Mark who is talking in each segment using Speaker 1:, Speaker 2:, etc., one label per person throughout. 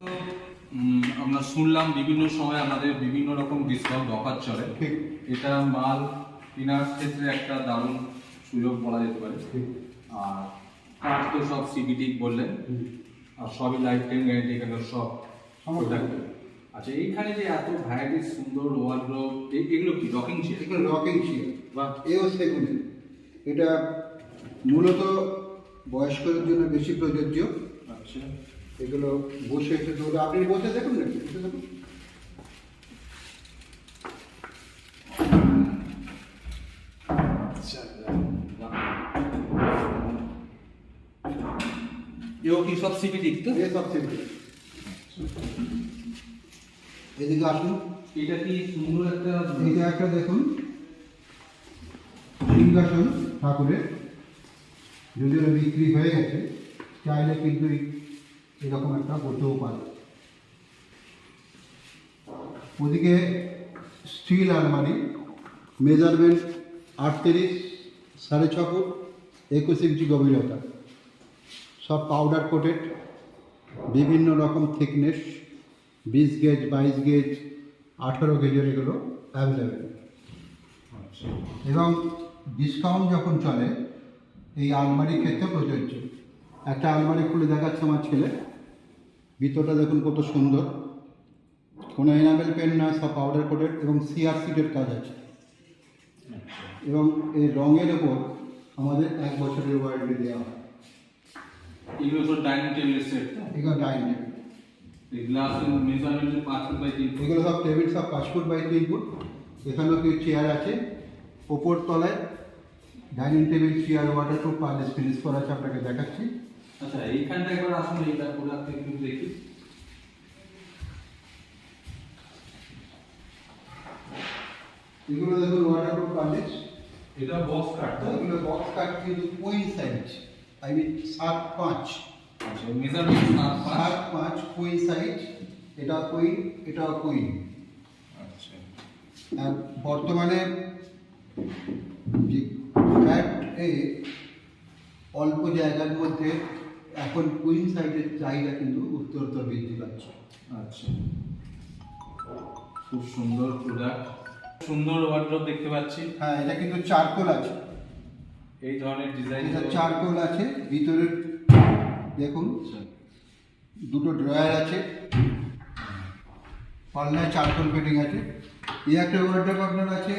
Speaker 1: তো আমরা শুনলাম বিভিন্ন সময় আমাদের বিভিন্ন রকম ডিসকাউন্ট অফার চলে।
Speaker 2: ঠিক।
Speaker 1: এটা মাল কেনার ক্ষেত্রে একটা দারুণ সুযোগ বলা যেতে পারে। আর কার্ড তো সব সিবিটি বললেন, আর সবই লাইফ টাইম গ্যারান্টি এখানে সব প্রোডাক্ট। আচ্ছা, এইখানে যে এত ভ্যারাইটি সুন্দর ওয়ার্ড্রোব, এগুলো কি রকিং চেয়ার?
Speaker 2: এগুলো রকিং চেয়ার
Speaker 1: বাহ,
Speaker 2: এও সেগুনের। এটা মূলত বয়স্কদের জন্য বেশি প্রযোজ্য।
Speaker 1: আচ্ছা
Speaker 2: এগুলো বসে এসে ধরো, আপনি বসে দেখুন নাকি, বসে দেখুন।
Speaker 1: আচ্ছা, এও কি সব সিবিটি তো?
Speaker 2: এ সব সেগুন। এদিকে আসুন।
Speaker 1: এটা কি সুন্দর একটা
Speaker 2: এইটা একটা দেখুন সিংহাসন ঠাকুরের, যদিও বিক্রি হয়ে গেছে, চাইলে কিন্তু এরকম একটা করতেও পারে। ওদিকে স্টিল আলমারি, মেজারমেন্ট 38, 6.5 ফুট, 21 ইঞ্চি গভীরতা, সব পাউডার কোটেড, বিভিন্ন রকম থিকনেস, 20 গেজ, 22 গেজ, 18 গেজের এগুলো অ্যাভেলেবেল। এবং ডিসকাউন্ট যখন চলে এই আলমারির ক্ষেত্রে প্রযোজ্য। একটা আলমারি খুলে দেখাচ্ছে আমার ছেলে, ভিতরটা দেখুন কত সুন্দর, কোনো এনামেল পেন নয়, সব পাউডার কোটেড এবং সিআর সিটের কাজ আছে। এবং এই রঙের ওপর আমাদের 1 বছরের ওয়ারেন্টি দেওয়া হয়।
Speaker 1: এগুলো তো ডাইনিং টেবিলের সেট,
Speaker 2: এগুলো ডাইনিং টেবিল,
Speaker 1: এই glass measurement 5 foot by 3 foot.
Speaker 2: এগুলো সব টেবিল, সব 5 ফুট বাই 3 ফুট। এখানেও কি চেয়ার আছে, ওপর তলায় ডাইনিং টেবিল, চেয়ার, ওয়াটারপ্রুফ পারলেস ফিনিশ করা আছে, আপনাকে দেখাচ্ছি।
Speaker 1: আচ্ছা, এইখানটা একবার আসুন, এইটা প্রোডাক্ট একটু দেখি।
Speaker 2: এগুলো দেখুন ওয়াটারপ্রুফ পারলেস।
Speaker 1: এটা বক্স কাট তো?
Speaker 2: এগুলো বক্স কাট কিন্তু কুইন সাইজ, আই মিন 7.5,
Speaker 1: আচ্ছা, মেজারমেন্ট 5
Speaker 2: 7.5 কুইন সাইজ। এটা কুইন, এটাও কুইন।
Speaker 1: আচ্ছা,
Speaker 2: আর বর্তমানে যে ফ্ল্যাট এ অল্প জায়গার মধ্যে এখন কুইন সাইজের চাহিদা কিন্তু উত্তরোত্তর বৃদ্ধি পাচ্ছে।
Speaker 1: আচ্ছা, খুব সুন্দর প্রোডাক্ট, সুন্দর ওয়ার্ড্রোব দেখতে পাচ্ছি।
Speaker 2: হ্যাঁ, এটা কিন্তু চারকোল আছে,
Speaker 1: এই ধরনের ডিজাইন
Speaker 2: এটা চারকোল আছে। ভিতরে দেখুন দুটো ড্রয়ার আছে, পাল্লায় চারকোল পেটিং আছে। এই একটা ওয়ার্ড্রোব আপনার আছে,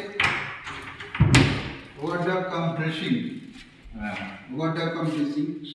Speaker 2: ওয়ার্ড্রোব কাম ড্রেসিং,
Speaker 1: হ্যাঁ,
Speaker 2: ওয়ার্ড্রোব কাম ড্রেসিং।